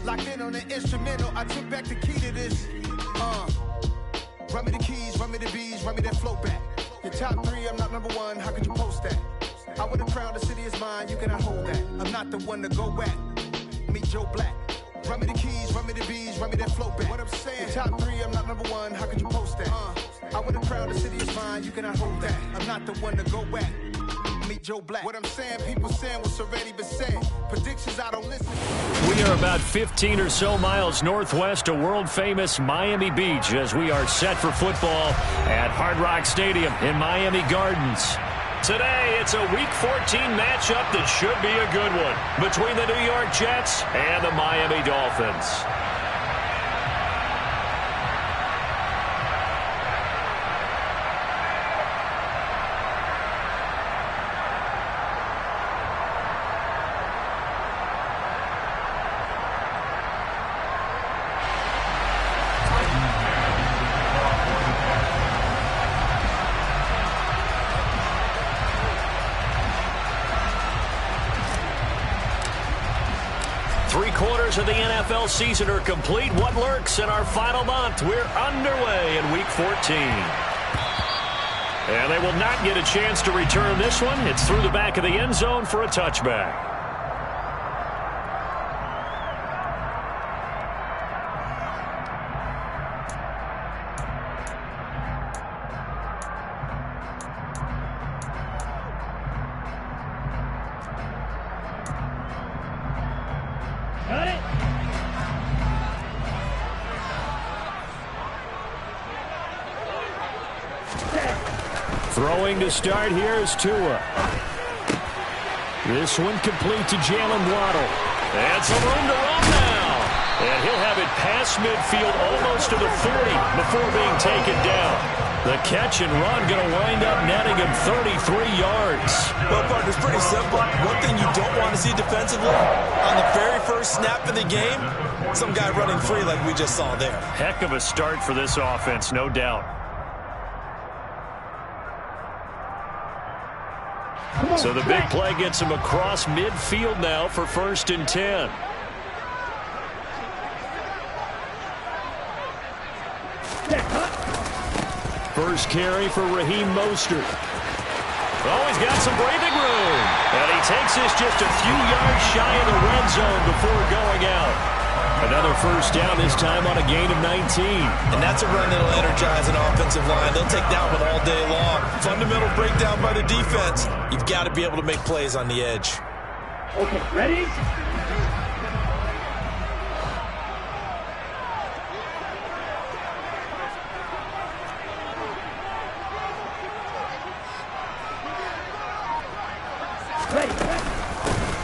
Locked in on the instrumental, I took back the key to this. Run me the keys, run me the bees, run me that flow back. Your top 3, I'm not number 1, how could you post that? I would have crowned the city is mine, you cannot hold that. I'm not the one to go back. Meet Joe Black. Run me the keys, run me the bees, run me that flow back. What I'm saying, your top 3, I'm not number 1, how could you post that? I would have crowned the city is mine, you cannot hold that. I'm not the one to go back. Meet Joe Black. What I'm saying, people saying what's already been said. Predictions, I don't listen. We are about 15 or so miles northwest of world-famous Miami Beach as we are set for football at Hard Rock Stadium in Miami Gardens. Today, it's a Week 14 matchup that should be a good one between the New York Jets and the Miami Dolphins. Three-quarters of the NFL season are complete. What lurks in our final month? We're underway in Week 14. And they will not get a chance to return this one. It's through the back of the end zone for a touchback. Throwing to start here is Tua. This one complete to Jalen Waddle. And some room to run now. And he'll have it past midfield almost to the 30 before being taken down. The catch and run going to wind up netting him 33 yards. Well, partner, it's pretty simple. One thing you don't want to see defensively, on the very first snap of the game, some guy running free like we just saw there. Heck of a start for this offense, no doubt. So the big play gets him across midfield now for 1st and 10. First carry for Raheem Mostert. Oh, he's got some breathing room. And he takes this just a few yards shy of the red zone before going out. Another first down, this time on a gain of 19. And that's a run that'll energize an offensive line. They'll take that one all day long. Fundamental breakdown by the defense. You've got to be able to make plays on the edge. Okay, ready?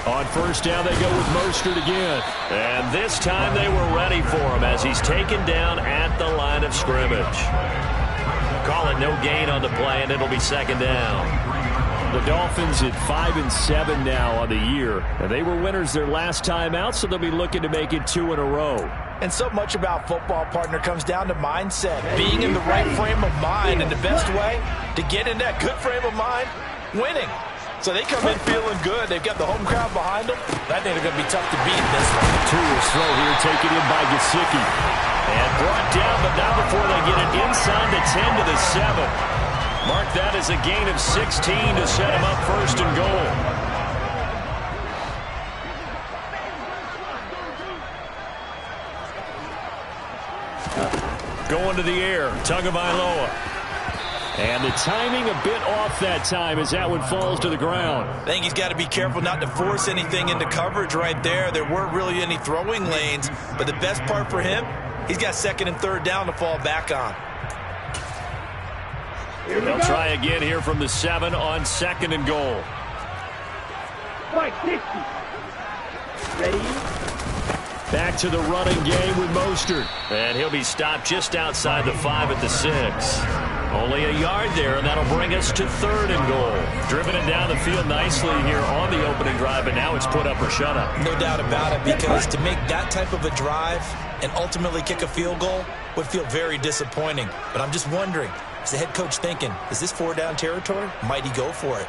On first down, they go with Mostert again. And this time they were ready for him as he's taken down at the line of scrimmage. Call it no gain on the play, and it'll be 2nd down. The Dolphins at 5-7 now on the year. And they were winners their last time out, so they'll be looking to make it 2 in a row. And so much about football, partner, comes down to mindset. Being in the right frame of mind, and the best way to get in that good frame of mind, winning. So they come in feeling good. They've got the home crowd behind them. I think they're going to be tough to beat in this one. Tour's throw here taken in by Gesicki. And brought down, but not before they get it inside the 10 to the 7. Mark that as a gain of 16 to set him up 1st and goal. Going to the air, Tagovailoa. And the timing a bit off that time as that one falls to the ground. I think he's got to be careful not to force anything into coverage right there. There weren't really any throwing lanes, but the best part for him, he's got 2nd and 3rd down to fall back on. They'll try again here from the 7 on 2nd and goal. Right, 60. Ready? Back to the running game with Mostert. And he'll be stopped just outside the 5 at the 6. Only a yard there, and that'll bring us to 3rd and goal. Driven it down the field nicely here on the opening drive, but now it's put up or shut up. No doubt about it, because to make that type of a drive and ultimately kick a field goal would feel very disappointing. But I'm just wondering, is the head coach thinking, is this 4-down territory? Might he go for it?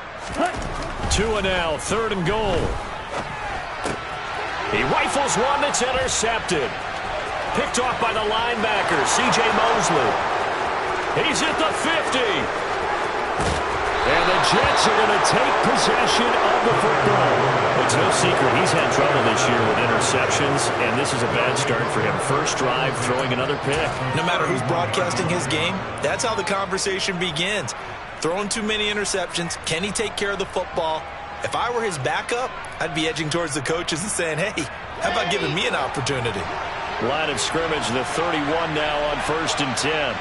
2 now, 3rd and goal. He rifles one that's intercepted. Picked off by the linebacker, C.J. Mosley. He's at the 50. And the Jets are going to take possession of the football. It's no secret he's had trouble this year with interceptions, and this is a bad start for him. First drive, throwing another pick. No matter who's broadcasting his game, that's how the conversation begins. Throwing too many interceptions. Can he take care of the football? If I were his backup, I'd be edging towards the coaches and saying, hey, how about giving me an opportunity? Line of scrimmage, the 31 now on 1st and 10.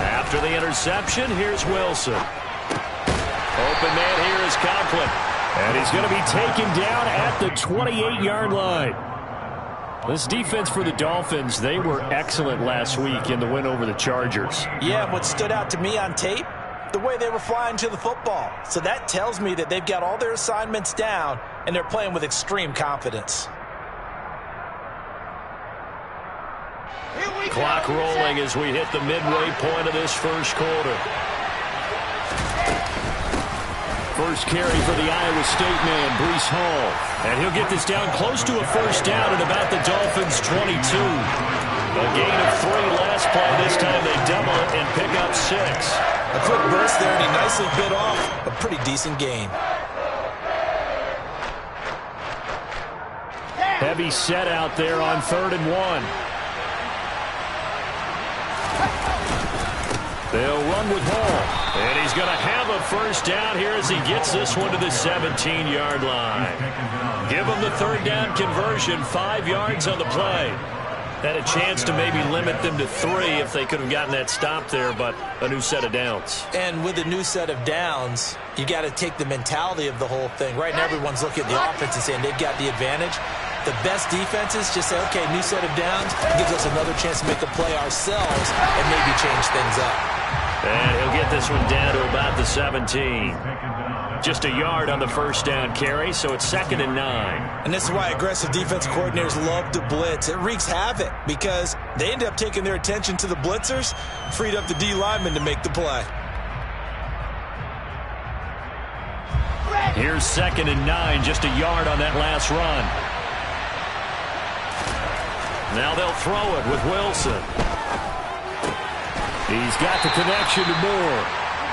After the interception, here's Wilson. Open man here is Conklin. And he's going to be taken down at the 28-yard line. This defense for the Dolphins, they were excellent last week in the win over the Chargers. Yeah, what stood out to me on tape, the way they were flying to the football. So that tells me that they've got all their assignments down, and they're playing with extreme confidence. Clock rolling as we hit the midway point of this first quarter. First carry for the Iowa State man, Breece Hall. And he'll get this down close to a first down at about the Dolphins' 22. A gain of 3 last play. This time they double it and pick up 6. A quick burst there, and he nicely bit off a pretty decent gain. Heavy set out there on 3rd and 1. They'll run with Hall. And he's going to have a first down here as he gets this one to the 17-yard line. Give him the 3rd down conversion, 5 yards on the play. Had a chance to maybe limit them to 3 if they could have gotten that stop there, but a new set of downs. And with a new set of downs, you got to take the mentality of the whole thing. Right now, everyone's looking at the offense and saying they've got the advantage. The best defenses just say, okay, new set of downs, gives us another chance to make a play ourselves and maybe change things up. And he'll get this one down to about the 17. Just a yard on the first down carry, so it's 2nd and 9. And this is why aggressive defense coordinators love to blitz. It wreaks havoc because they end up taking their attention to the blitzers, freed up the D lineman to make the play. Here's 2nd and 9, just a yard on that last run. Now they'll throw it with Wilson. He's got the connection to Moore.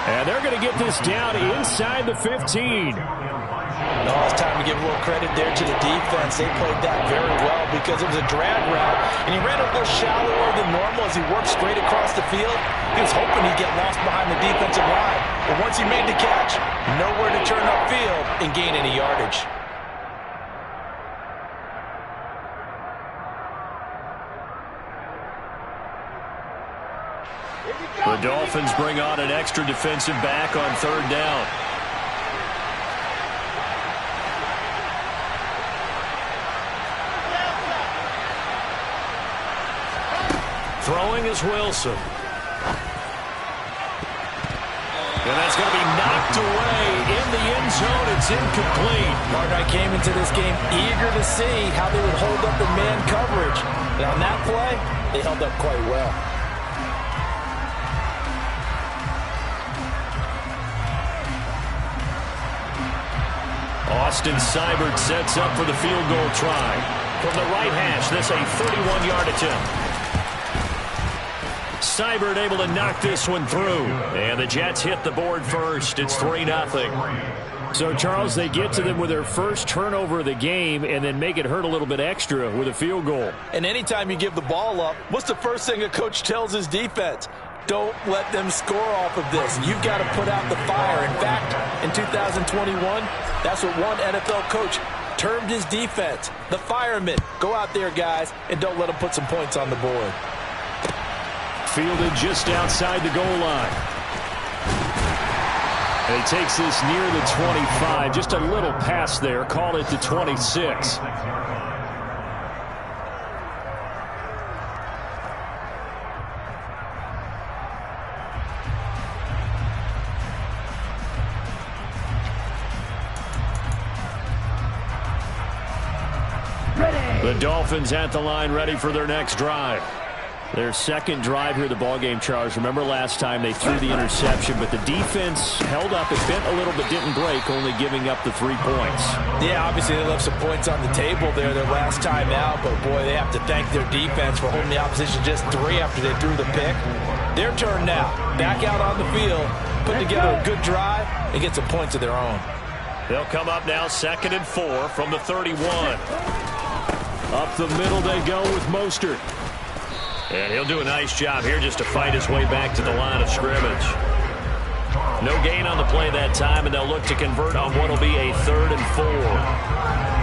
And they're going to get this down inside the 15. No, it's time to give a little credit there to the defense. They played that very well because it was a drag route, and he ran a little shallower than normal as he worked straight across the field. He was hoping he'd get lost behind the defensive line. But once he made the catch, nowhere to turn upfield and gain any yardage. The Dolphins bring on an extra defensive back on 3rd down. Throwing is Wilson. And that's going to be knocked away in the end zone. It's incomplete. Martin, I came into this game eager to see how they would hold up in man coverage. And on that play, they held up quite well. Austin Seibert sets up for the field goal try. From the right hash, this a 31-yard attempt. Seibert able to knock this one through. And the Jets hit the board first. It's 3-0. So, Charles, they get to them with their first turnover of the game and then make it hurt a little bit extra with a field goal. And anytime you give the ball up, what's the first thing a coach tells his defense? Don't let them score off of this. You've got to put out the fire. In fact, in 2021, that's what one NFL coach termed his defense. The firemen. Go out there, guys, and don't let them put some points on the board. Fielded just outside the goal line. And he takes this near the 25. Just a little pass there. Call it the 26. The Dolphins at the line ready for their next drive. Their second drive here, the ballgame, Charles. Remember last time they threw the interception, but the defense held up. It bent a little but didn't break, only giving up the 3 points. Yeah, obviously they left some points on the table there their last time out, but boy, they have to thank their defense for holding the opposition just 3 after they threw the pick. Their turn now. Back out on the field, put together a good drive, and get some points of their own. They'll come up now 2nd and 4 from the 31. Up the middle they go with Mostert. And he'll do a nice job here just to fight his way back to the line of scrimmage. No gain on the play that time, and they'll look to convert on what will be a 3rd and 4.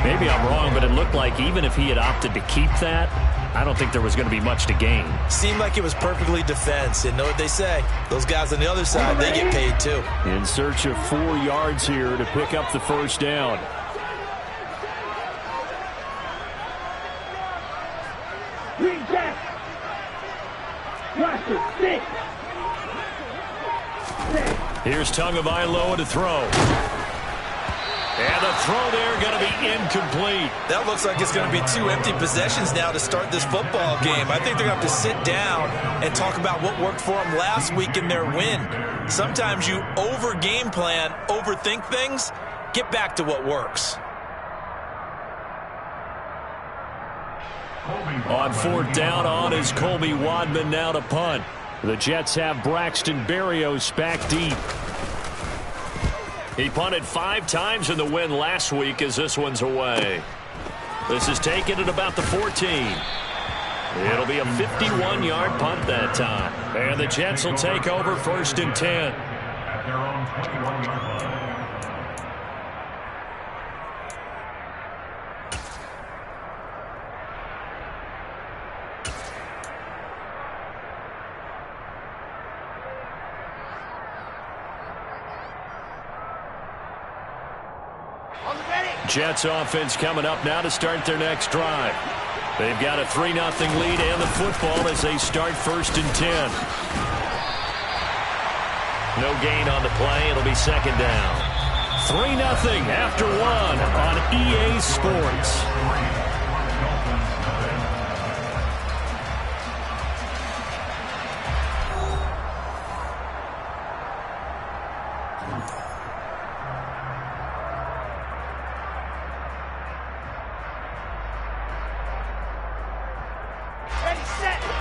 Maybe I'm wrong, but it looked like even if he had opted to keep that, I don't think there was going to be much to gain. Seemed like it was perfectly defense. And know what they say. Those guys on the other side, they get paid too. In search of 4 yards here to pick up the first down. Green jack. Watch it. 6. Here's Tagovailoa to throw. And the throw there going to be incomplete. That looks like it's going to be 2 empty possessions now to start this football game. I think they're going to have to sit down and talk about what worked for them last week in their win. Sometimes you over-game plan, overthink things, get back to what works. On 4th down, on is Colby Wadman now to punt. The Jets have Braxton Berrios back deep. He punted 5 times in the win last week as this one's away. This is taken at about the 14. It'll be a 51-yard punt that time. And the Jets will take over 1st and 10. At their own 21-yard line. Jets offense coming up now to start their next drive. They've got a 3-0 lead and the football as they start 1st and 10. No gain on the play. It'll be 2nd down. 3-0 after 1 on EA Sports.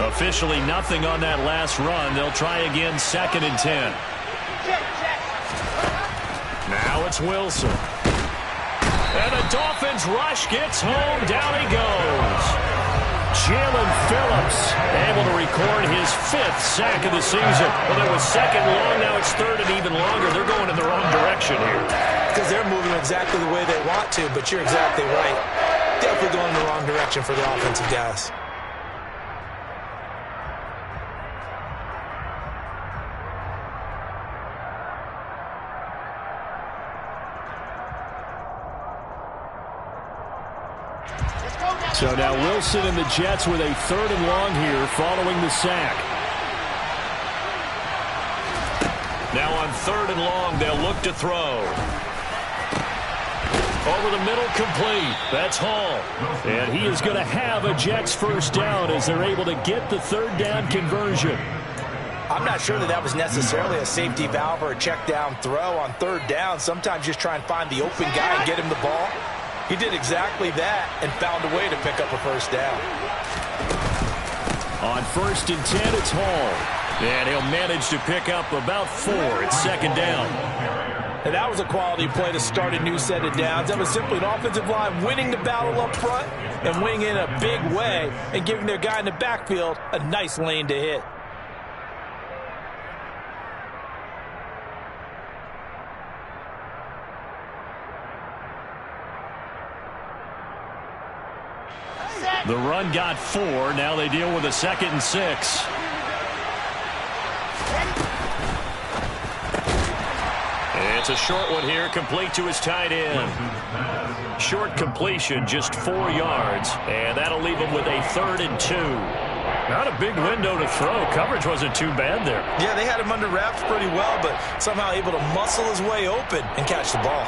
Officially nothing on that last run. They'll try again 2nd and 10. Now it's Wilson. And the Dolphins rush gets home. Down he goes. Jalen Phillips able to record his 5th sack of the season. Well, it was 2nd long. Now it's 3rd and even longer. They're going in the wrong direction here. Because they're moving exactly the way they want to, but you're exactly right. Definitely going in the wrong direction for the offensive guys. So now Wilson and the Jets with a 3rd and long here following the sack. Now on 3rd and long, they'll look to throw. Over the middle, complete. That's Hall. And he is going to have a Jets first down as they're able to get the 3rd down conversion. I'm not sure that was necessarily a safety valve or a check down throw on 3rd down. Sometimes just try and find the open guy and get him the ball. He did exactly that and found a way to pick up a first down. On 1st and 10, it's Hall. And he'll manage to pick up about 4. It's 2nd down. And that was a quality play to start a new set of downs. That was simply an offensive line winning the battle up front and winning in a big way and giving their guy in the backfield a nice lane to hit. The run got 4. Now they deal with a 2nd and 6. It's a short one here, complete to his tight end. Short completion, just 4 yards, and that'll leave him with a 3rd and 2. Not a big window to throw. Coverage wasn't too bad there. Yeah, they had him under wraps pretty well, but somehow able to muscle his way open and catch the ball.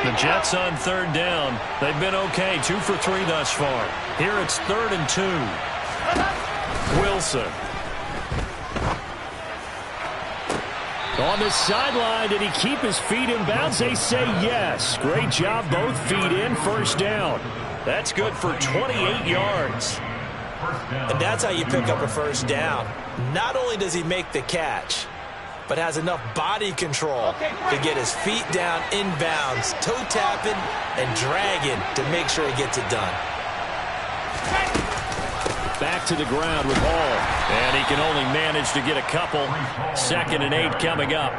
The Jets on third down. They've been okay, 2 for 3 thus far. Here it's 3rd and 2. Wilson. On the sideline, did he keep his feet in bounds? They say yes. Great job, both feet in, first down. That's good for 28 yards. And that's how you pick up a first down. Not only does he make the catch, but has enough body control to get his feet down inbounds, toe tapping and dragging to make sure he gets it done. Back to the ground with Hall. And he can only manage to get a couple. 2nd and 8 coming up.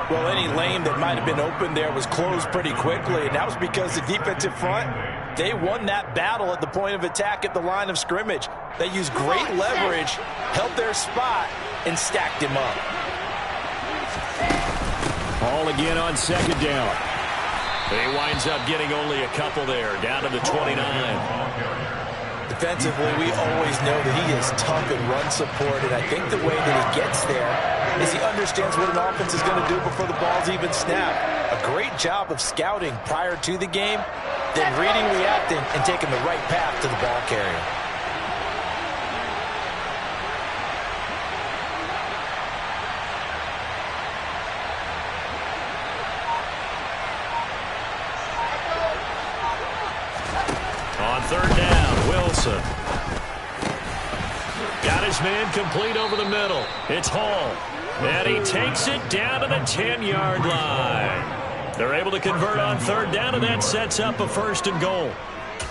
Well, any lane that might have been open there was closed pretty quickly, and that was because the defensive front, they won that battle at the point of attack at the line of scrimmage. They used great leverage, held their spot, and stacked him up. Hall again on 2nd down. He winds up getting only a couple there, down to the 29. Defensively, we always know that he is tough in run support, and I think the way that he gets there is he understands what an offense is going to do before the ball's even snapped. A great job of scouting prior to the game, then reading, reacting, and taking the right path to the ball carrier. On 3rd down, Wilson. Got his man complete over the middle. It's Hall. And he takes it down to the 10-yard line. They're able to convert on 3rd down, and that sets up a 1st and goal.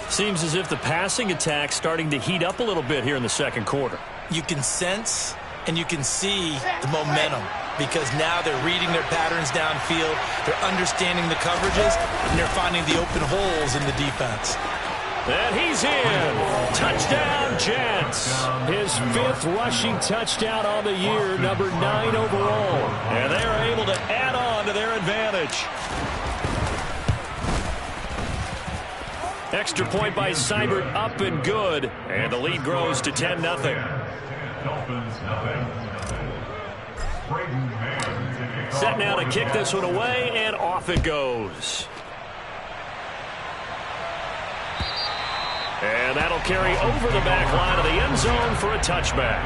Seems as if the passing attack's starting to heat up a little bit here in the 2nd quarter. You can sense and you can see the momentum because now they're reading their patterns downfield, they're understanding the coverages, and they're finding the open holes in the defense. And he's in. Touchdown, Jets. His 5th rushing touchdown on the year, number 9 overall. And they are able to add on to their advantage. Extra point by Seibert, up and good. And the lead grows to 10-0. Set now to kick this one away, and off it goes. And that'll carry over the back line of the end zone for a touchback.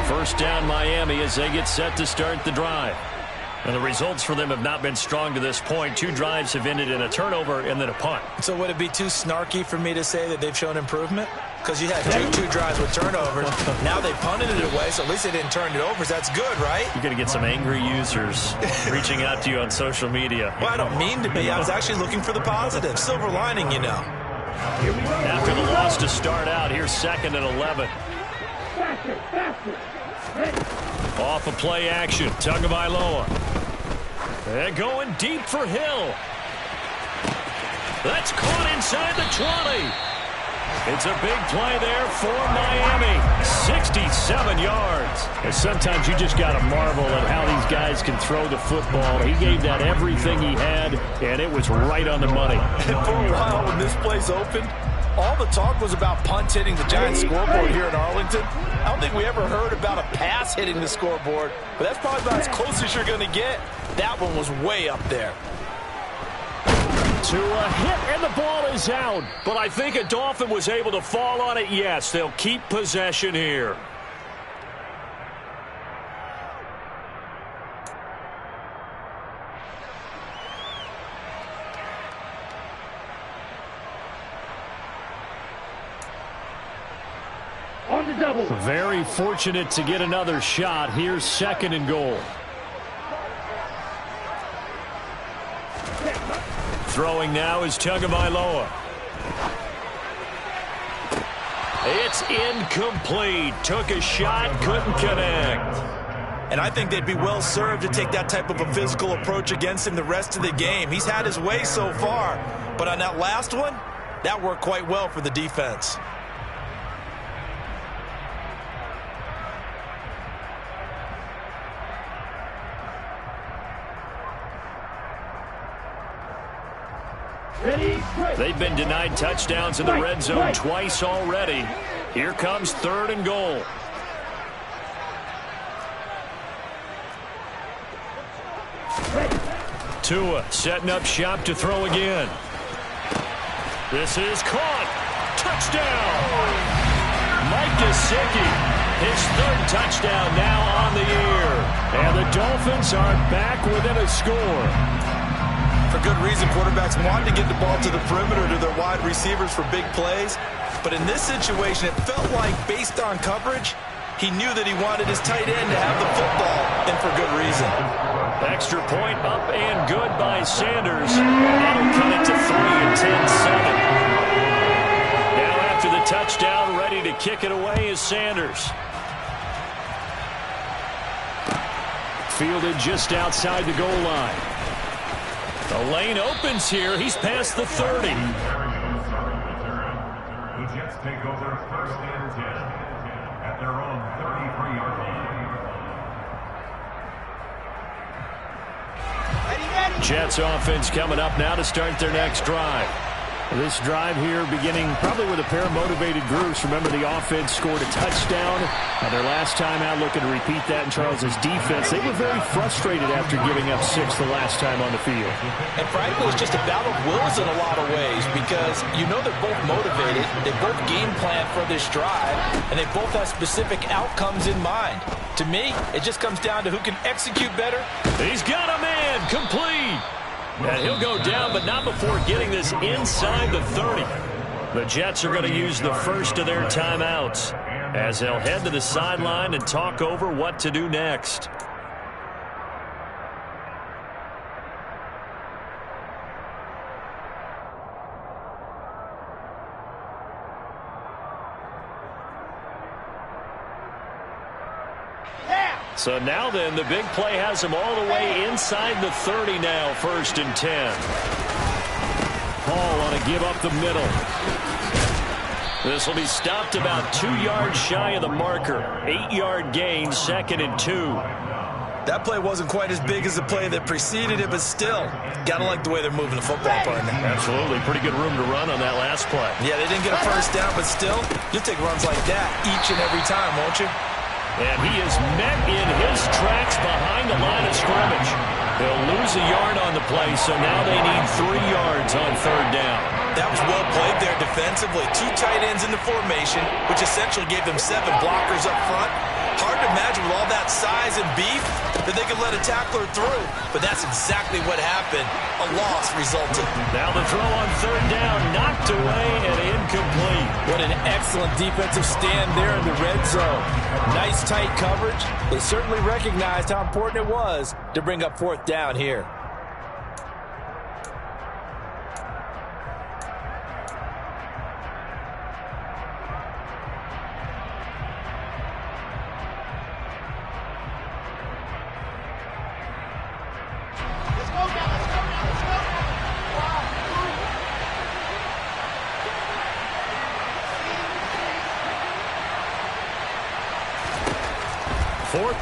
First down Miami as they get set to start the drive. And the results for them have not been strong to this point. 2 drives have ended in a turnover and then a punt. So would it be too snarky for me to say that they've shown improvement? Because you had two drives with turnovers. Now they punted it away, so at least they didn't turn it over. So that's good, right? You're going to get some angry users reaching out to you on social media. Well, I don't mean to be. I was actually looking for the positive. Silver lining, you know. After the loss to start out, here's 2nd and 11. Off a play action, Tagovailoa. And going deep for Hill. That's caught inside the 20. It's a big play there for Miami. 67 yards. And sometimes you just got to marvel at how these guys can throw the football. He gave that everything he had, and it was right on the money. And for a while when this place opened, all the talk was about punts hitting the Giants scoreboard here in Arlington. I don't think we ever heard about a pass hitting the scoreboard, but that's probably about as close as you're going to get. That one was way up there. To a hit, and the ball is out. But I think a Dolphin was able to fall on it. Yes, they'll keep possession here. On the double. Very fortunate to get another shot. Here's 2nd and goal. Throwing now is Tagovailoa. It's incomplete. Took a shot, couldn't connect. And I think they'd be well served to take that type of a physical approach against him the rest of the game. He's had his way so far, but on that last one, that worked quite well for the defense. They've been denied touchdowns in the red zone twice already. Here comes 3rd and goal. Tua setting up shop to throw again. This is caught. Touchdown. Mike Gesicki, his third touchdown now on the year. And the Dolphins are back within a score. For good reason, quarterbacks want to get the ball to the perimeter to their wide receivers for big plays. But in this situation, it felt like, based on coverage, he knew that he wanted his tight end to have the football, and for good reason. Extra point up and good by Sanders. And that'll cut it to 3 and 10-7. Now after the touchdown, ready to kick it away is Sanders. Fielded just outside the goal line. The lane opens here. He's past the 30. The Jets take over 1st and 10 at their own 33-yard line. Jets offense coming up now to start their next drive. This drive here beginning probably with a pair of motivated groups. Remember, the offense scored a touchdown. Their last time out, looking to repeat that in Charles's defense. They were very frustrated after giving up 6 the last time on the field. And frankly, it's just a battle of wills in a lot of ways, because you know they're both motivated. They both game plan for this drive, and they both have specific outcomes in mind. To me, it just comes down to who can execute better. He's got a man complete. And he'll go down, but not before getting this inside the 30. The Jets are going to use the first of their timeouts as they'll head to the sideline and talk over what to do next. So now then, the big play has him all the way inside the 30 now, 1st and 10. Hall on a give up the middle. This will be stopped about 2 yards shy of the marker. 8-yard gain, 2nd and 2. That play wasn't quite as big as the play that preceded it, but still, gotta like the way they're moving the football, partner. Absolutely. Pretty good room to run on that last play. Yeah, they didn't get a first down, but still, you'll take runs like that each and every time, won't you? And he is met in his tracks behind the line of scrimmage. They'll lose a yard on the play, so now they need 3 yards on 3rd down. That was well played there defensively. 2 tight ends in the formation, which essentially gave them 7 blockers up front. Hard to imagine with all that size and beef that they could let a tackler through. But that's exactly what happened. A loss resulted. Now the throw on 3rd down, knocked away and incomplete. What an excellent defensive stand there in the red zone. Nice tight coverage. They certainly recognized how important it was to bring up 4th down here.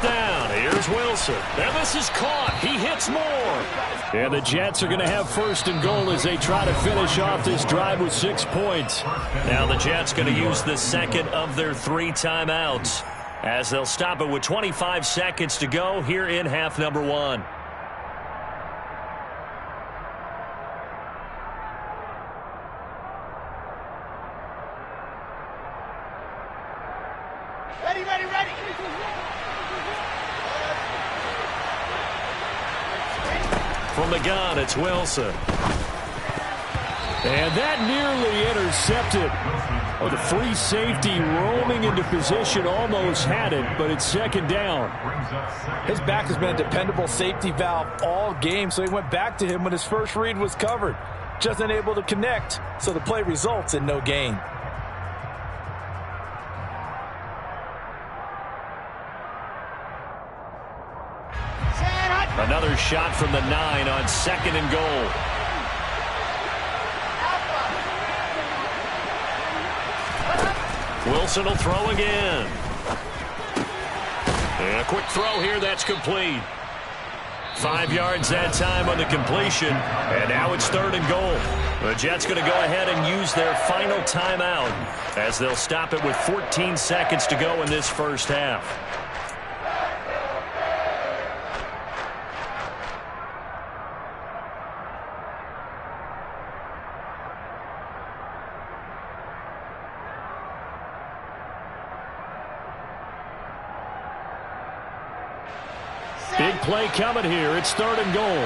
Down. Here's Wilson. And this is caught. He hits more. And the Jets are going to have 1st and goal as they try to finish off this drive with 6 points. Now the Jets going to use the 2nd of their 3 timeouts as they'll stop it with 25 seconds to go here in half number 1. Ready. From the gun, it's Wilson. And that nearly intercepted. Oh, the free safety roaming into position almost had it, but it's 2nd down. His back has been a dependable safety valve all game, so he went back to him when his first read was covered. Just unable to connect, so the play results in no gain. Another shot from the 9 on 2nd and goal. Wilson will throw again. And a quick throw here, that's complete. 5 yards that time on the completion, and now it's 3rd and goal. The Jets going to go ahead and use their final timeout as they'll stop it with 14 seconds to go in this first half. play coming here. It's 3rd and goal.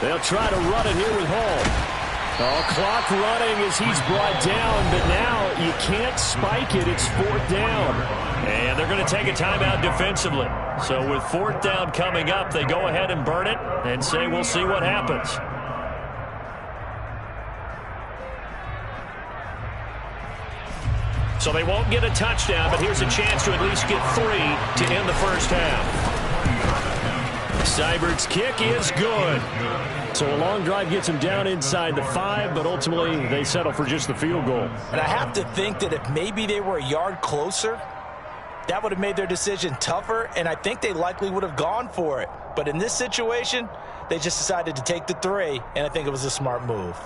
They'll try to run it here with Hall. Oh, clock running as he's brought down, but now you can't spike it. It's 4th down. And they're going to take a timeout defensively. So with 4th down coming up, they go ahead and burn it and say we'll see what happens. So they won't get a touchdown, but here's a chance to at least get 3 to end the first half. Seibert's kick is good. So a long drive gets him down inside the 5, but ultimately they settle for just the field goal. And I have to think that if maybe they were a yard closer, that would have made their decision tougher, and I think they likely would have gone for it. But in this situation, they just decided to take the 3, and I think it was a smart move.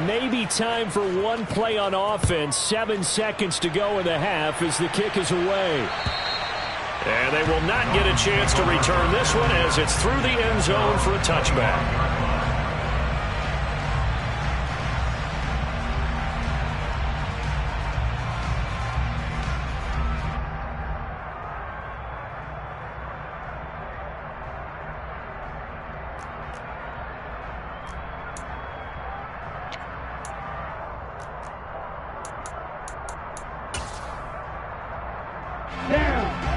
Maybe time for one play on offense. 7 seconds to go in the half as the kick is away. And they will not get a chance to return this one as it's through the end zone for a touchback.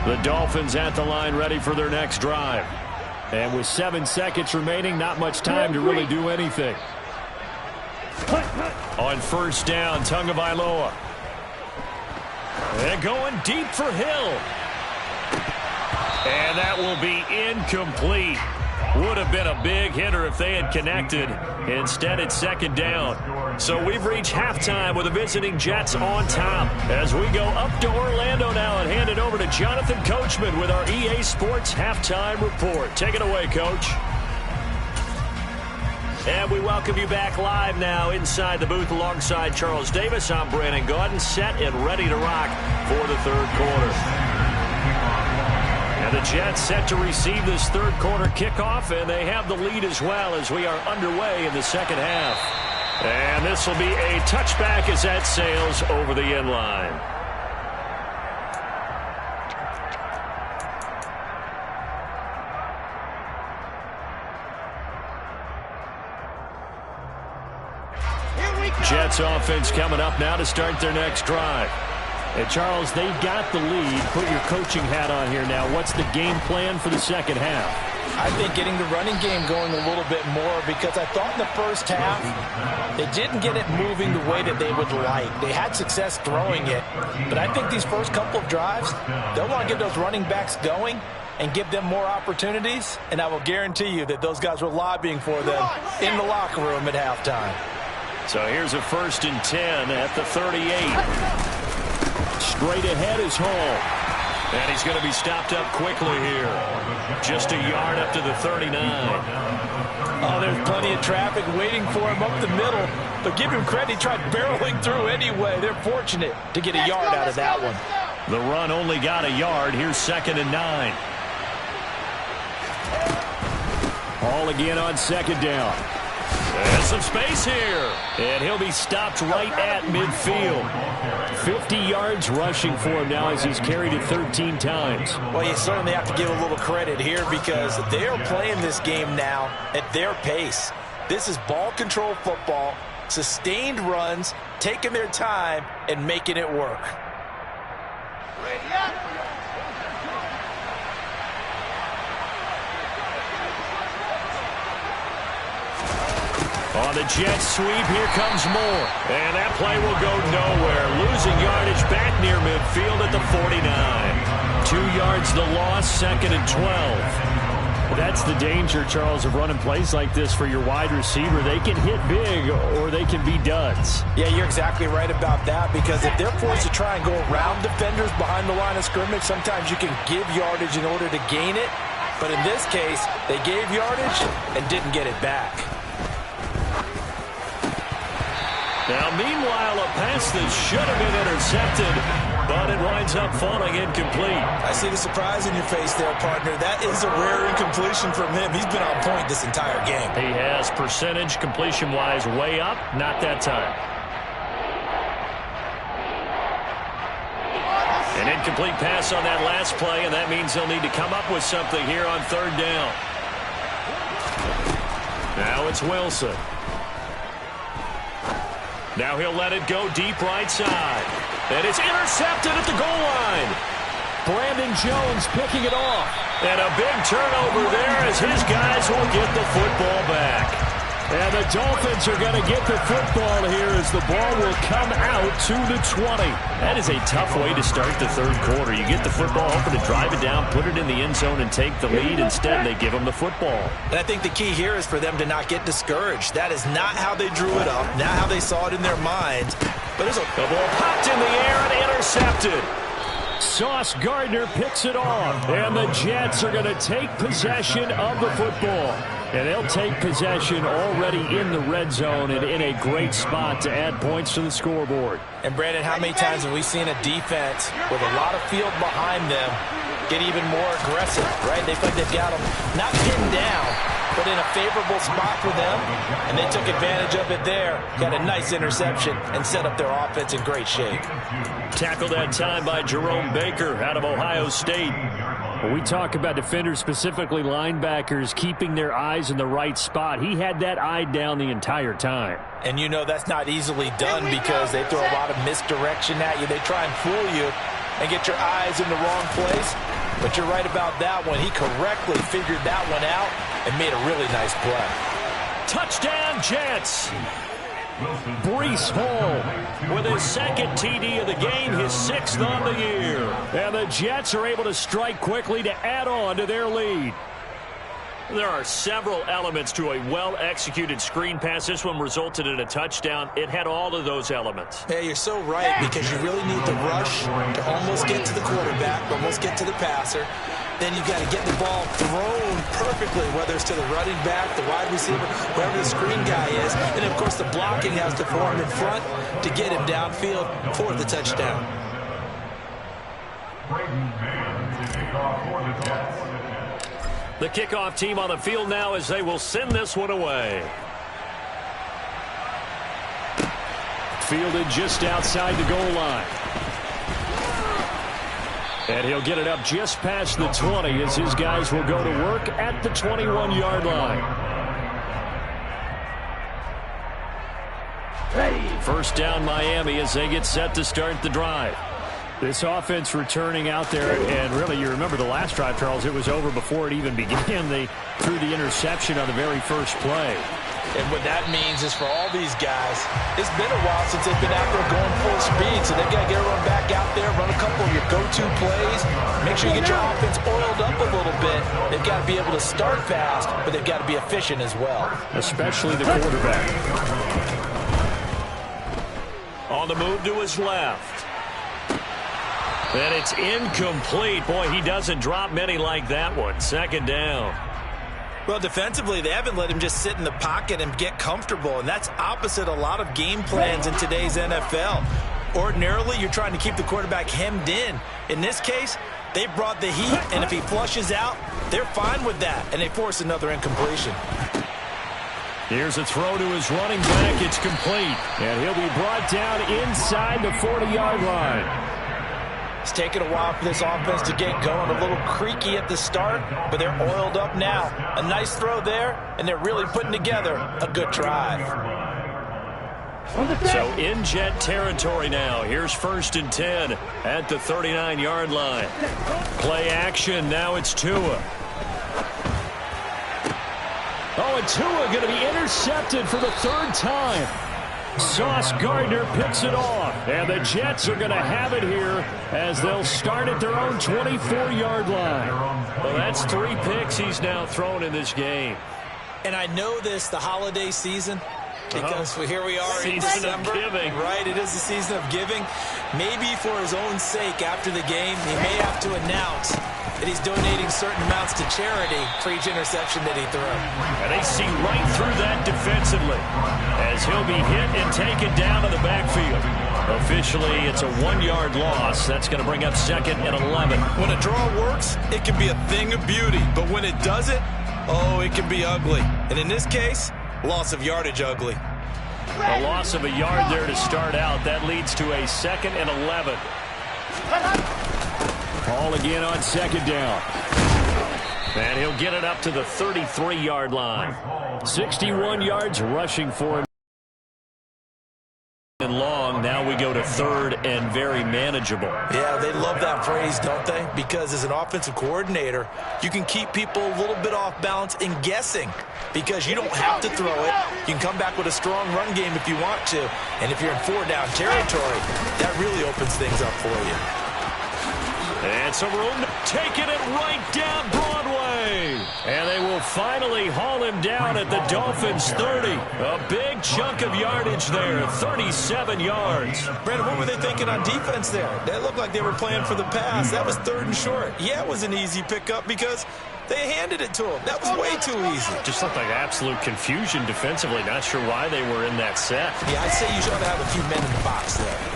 The Dolphins at the line ready for their next drive. And with 7 seconds remaining, not much time to really do anything. On 1st down, Tagovailoa. And going deep for Hill. And that will be incomplete. Would have been a big hitter if they had connected. Instead, it's 2nd down. So we've reached halftime with the visiting Jets on top. As we go up to Orlando now and hand it over to Jonathan Coachman with our EA Sports Halftime Report. Take it away, Coach. And we welcome you back live now inside the booth alongside Charles Davis. I'm Brandon Gaudin, set and ready to rock for the 3rd quarter. And the Jets set to receive this 3rd quarter kickoff, and they have the lead as well as we are underway in the 2nd half. And this will be a touchback as that sails over the end line. Jets offense coming up now to start their next drive. And Charles, they've got the lead. Put your coaching hat on here now. What's the game plan for the 2nd half? I think getting the running game going a little bit more, because I thought in the first half they didn't get it moving the way that they would like. They had success throwing it, but I think these first couple of drives, they'll want to get those running backs going and give them more opportunities, and I will guarantee you that those guys were lobbying for them in the locker room at halftime. So here's a 1st and 10 at the 38. Straight ahead is Hall. And he's going to be stopped up quickly here. Just a yard up to the 39. Oh, there's plenty of traffic waiting for him up the middle. But give him credit, he tried barreling through anyway. They're fortunate to get a yard out of that one. The run only got a yard. Here's 2nd and 9. Hall again on 2nd down. And some space here. And he'll be stopped right at midfield. 50 yards rushing for him now as he's carried it 13 times. Well, you certainly have to give a little credit here because they are playing this game now at their pace. This is ball control football, sustained runs, taking their time, and making it work. On the Jets sweep, here comes more. And that play will go nowhere. Losing yardage back near midfield at the 49. 2 yards the loss, 2nd and 12. That's the danger, Charles, of running plays like this for your wide receiver. They can hit big or they can be duds. Yeah, you're exactly right about that, because if they're forced to try and go around defenders behind the line of scrimmage, sometimes you can give yardage in order to gain it. But in this case, they gave yardage and didn't get it back. Now, meanwhile, a pass that should have been intercepted, but it winds up falling incomplete. I see the surprise in your face there, partner. That is a rare incompletion from him. He's been on point this entire game. He has percentage completion-wise way up, not that time. An incomplete pass on that last play, and that means they'll need to come up with something here on third down. Now it's Wilson. Now he'll let it go deep right side. And it's intercepted at the goal line. Brandon Jones picking it off. And a big turnover there as his guys will get the football back. And the Dolphins are going to get the football here as the ball will come out to the 20. That is a tough way to start the third quarter. You get the football, hoping to drive it down, put it in the end zone, and take the lead. Instead, they give them the football. And I think the key here is for them to not get discouraged. That is not how they drew it up, not how they saw it in their minds. But there's the ball popped in the air and intercepted. Sauce Gardner picks it off, and the Jets are going to take possession of the football. And they'll take possession already in the red zone and in a great spot to add points to the scoreboard. And, Brandon, how many times have we seen a defense with a lot of field behind them get even more aggressive, right? They feel like they've got them not pinned down, but in a favorable spot for them, and they took advantage of it there. Got a nice interception and set up their offense in great shape. Tackled that time by Jerome Baker out of Ohio State. When we talk about defenders, specifically linebackers, keeping their eyes in the right spot, he had that eye down the entire time. And you know that's not easily done because they throw a lot of misdirection at you. They try and fool you and get your eyes in the wrong place. But you're right about that one. He correctly figured that one out and made a really nice play. Touchdown, Jets! Breece Hall with his second TD of the game, his sixth on the year. And the Jets are able to strike quickly to add on to their lead. There are several elements to a well-executed screen pass. This one resulted in a touchdown. It had all of those elements. Yeah, you're so right because you really need the rush to almost get to the quarterback, almost get to the passer. Then you've got to get the ball thrown perfectly, whether it's to the running back, the wide receiver, wherever the screen guy is. And, of course, the blocking has to form in front to get him downfield for the touchdown. The kickoff team on the field now as they will send this one away. Fielded just outside the goal line. And he'll get it up just past the 20 as his guys will go to work at the 21-yard line. First down Miami as they get set to start the drive. This offense returning out there, and really you remember the last drive, Charles, it was over before it even began. They threw the interception on the very first play. And what that means is for all these guys, it's been a while since they've been out there going full speed, so they've got to get everyone back out there, run a couple of your go-to plays, make sure you get your offense oiled up a little bit. They've got to be able to start fast, but they've got to be efficient as well. Especially the quarterback. On the move to his left. And it's incomplete. Boy, he doesn't drop many like that one. Second down. Well, defensively, they haven't let him just sit in the pocket and get comfortable, and that's opposite a lot of game plans in today's NFL. Ordinarily, you're trying to keep the quarterback hemmed in. In this case, they brought the heat, and if he flushes out, they're fine with that, and they force another incompletion. Here's a throw to his running back. It's complete, and he'll be brought down inside the 40-yard line. It's taken a while for this offense to get going. A little creaky at the start, but they're oiled up now. A nice throw there, and they're really putting together a good drive. So in Jet territory now. Here's 1st and 10 at the 39-yard line. Play action. Now it's Tua. Oh, and Tua going to be intercepted for the third time. Sauce Gardner picks it off, and the Jets are going to have it here as they'll start at their own 24-yard line. Well, that's 3 picks he's now thrown in this game. And I know this, the holiday season, because here we are in December. Season of giving. Right, it is the season of giving. Maybe for his own sake after the game, he may have to announce and he's donating certain amounts to charity for each interception that he threw. And they see right through that defensively as he'll be hit and taken down to the backfield. Officially, it's a 1-yard loss. That's going to bring up 2nd and 11. When a draw works, it can be a thing of beauty. But when it doesn't, oh, it can be ugly. And in this case, loss of yardage ugly. A loss of a yard there to start out. That leads to a 2nd and 11. Ball again on 2nd down. And he'll get it up to the 33-yard line. 61 yards rushing for him. And long. Now we go to 3rd and very manageable. Yeah, they love that phrase, don't they? Because as an offensive coordinator, you can keep people a little bit off balance and guessing because you don't have to throw it. You can come back with a strong run game if you want to. And if you're in 4-down territory, that really opens things up for you. And some room taking it right down Broadway. And they will finally haul him down at the Dolphins' 30. A big chunk of yardage there, 37 yards. Brandon, what were they thinking on defense there? They looked like they were playing for the pass. That was 3rd and short. Yeah, it was an easy pickup because they handed it to him. That was way too easy. Just looked like absolute confusion defensively. Not sure why they were in that set. Yeah, I'd say you should have a few men in the box there.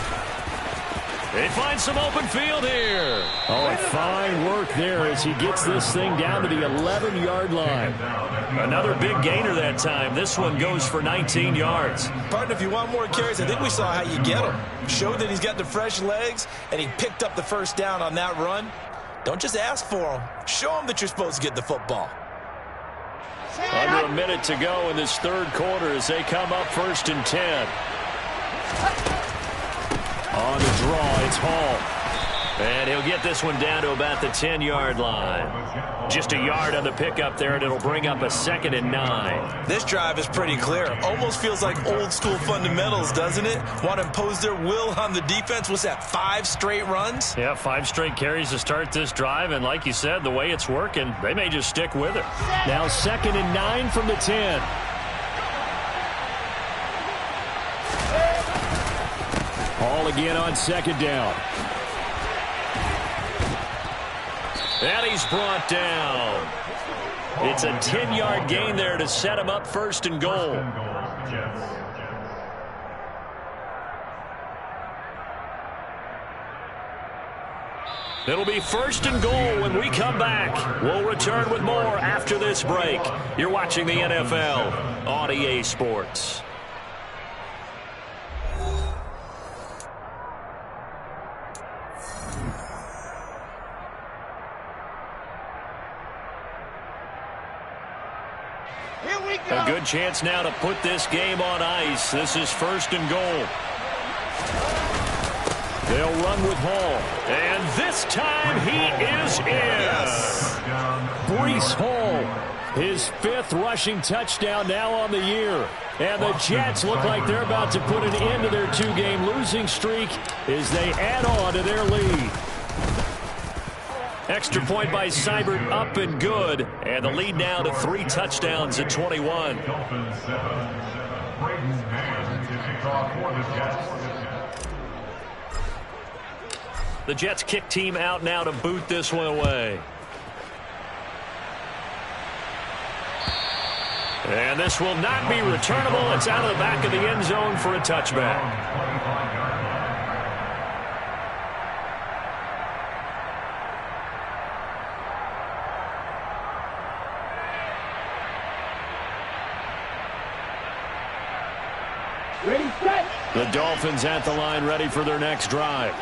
They find some open field here. Oh, fine work there as he gets this thing down to the 11-yard line. Another big gainer that time. This one goes for 19 yards. Partner, if you want more carries, I think we saw how you get him. Showed that he's got the fresh legs, and he picked up the 1st down on that run. Don't just ask for him. Show him that you're supposed to get the football. Under a minute to go in this 3rd quarter as they come up 1st and 10. On the draw, it's Hall. And he'll get this one down to about the 10-yard line. Just a yard on the pickup there, and it'll bring up a 2nd and 9. This drive is pretty clear. Almost feels like old-school fundamentals, doesn't it? Want to impose their will on the defense. What's that, 5 straight runs? Yeah, 5 straight carries to start this drive. And like you said, the way it's working, they may just stick with it. Now 2nd and 9 from the 10. Hall again on 2nd down. And he's brought down. It's a 10-yard gain there to set him up 1st and goal. It'll be 1st and goal when we come back. We'll return with more after this break. You're watching the NFL on EA Sports. A good chance now to put this game on ice. This is 1st and goal. They'll run with Hall. And this time he is in. Yes. Breece Hall, his 5th rushing touchdown now on the year. And the Jets look like they're about to put an end to their 2-game losing streak as they add on to their lead. Extra point by Seibert up and good. And the lead now to 3 touchdowns at 21. The Jets kick team out now to boot this one away. And this will not be returnable. It's out of the back of the end zone for a touchback. The Dolphins at the line, ready for their next drive.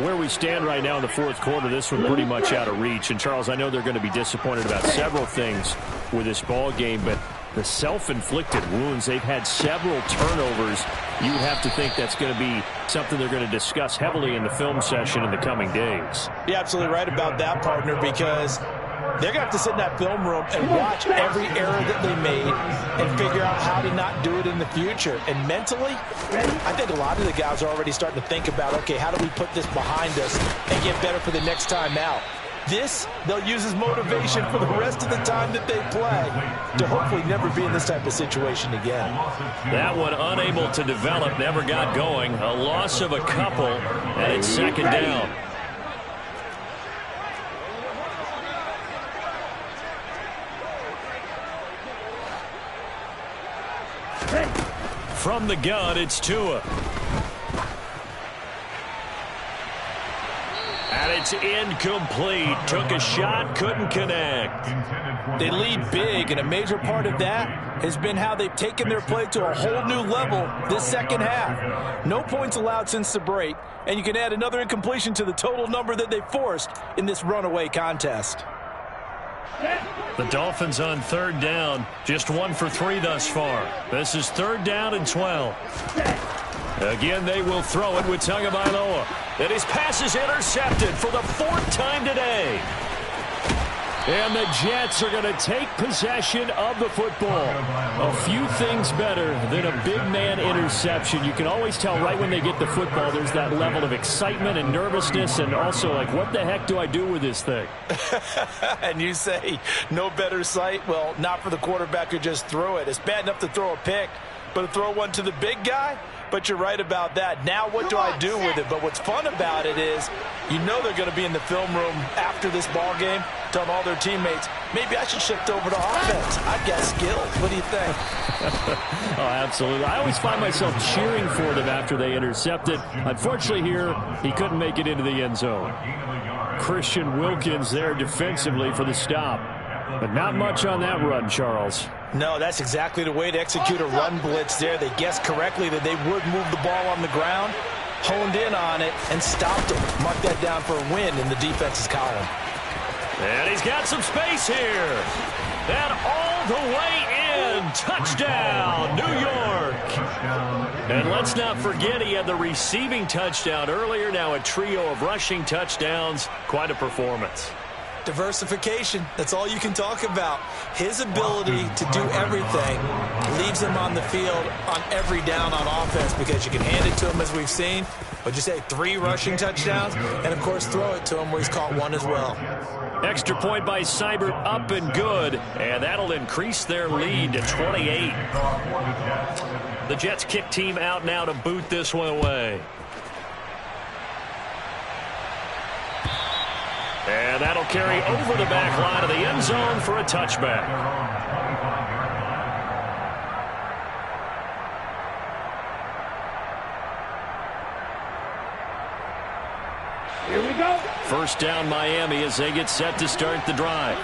Where we stand right now in the 4th quarter, this one pretty much out of reach. And, Charles, I know they're going to be disappointed about several things with this ball game, but the self-inflicted wounds, they've had several turnovers. You would have to think that's going to be something they're going to discuss heavily in the film session in the coming days. You're absolutely right about that, partner, because they're going to have to sit in that film room and watch every error that they made and figure out how to not do it in the future. And mentally, I think a lot of the guys are already starting to think about, okay, how do we put this behind us and get better for the next time out? This, they'll use as motivation for the rest of the time that they play to hopefully never be in this type of situation again. That one unable to develop, never got going. A loss of a couple, and it's 2nd down. From the gun, it's Tua. And it's incomplete. Took a shot, couldn't connect. They lead big, and a major part of that has been how they've taken their play to a whole new level this second half. No points allowed since the break, and you can add another incompletion to the total number that they forced in this runaway contest. The Dolphins on third down, just 1 for 3 thus far. This is 3rd down and 12. Again, they will throw it with Tagovailoa. And his pass is intercepted for the 4th time today. And the Jets are going to take possession of the football. A few things better than a big man interception. You can always tell right when they get the football, there's that level of excitement and nervousness, and also like, what the heck do I do with this thing? And you say, no better sight? Well, not for the quarterback who just threw it. It's bad enough to throw a pick, but to throw one to the big guy? But you're right about that. Now what do I do with it? But what's fun about it is you know they're going to be in the film room after this ball game telling all their teammates, maybe I should shift over to offense. I've got skills. What do you think? Oh, absolutely. I always find myself cheering for them after they intercept it. Unfortunately here, he couldn't make it into the end zone. Christian Wilkins there defensively for the stop. But not much on that run, Charles. No, that's exactly the way to execute a run blitz there. They guessed correctly that they would move the ball on the ground, honed in on it, and stopped it. Mark that down for a win in the defense's column. And he's got some space here. And all the way in. Touchdown, New York. And let's not forget he had the receiving touchdown earlier. Now a trio of rushing touchdowns. Quite a performance. Diversification, that's all you can talk about. His ability to do everything leaves him on the field on every down on offense because you can hand it to him as we've seen. What'd you say, 3 rushing touchdowns? And, of course, throw it to him where he's caught 1 as well. Extra point by Seibert, up and good. And that'll increase their lead to 28. The Jets kick team out now to boot this one away. And that'll carry over the back line of the end zone for a touchback. Here we go. First down Miami as they get set to start the drive.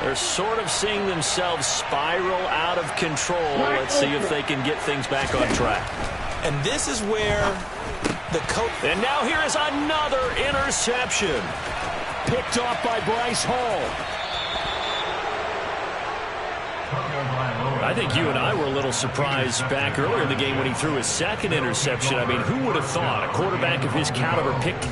They're sort of seeing themselves spiral out of control. Let's see if they can get things back on track. And this is where the coach... And now here is another interception. Picked off by Bryce Hall. I think you and I were a little surprised back earlier in the game when he threw his 2nd interception. I mean, who would have thought a quarterback of his caliber picked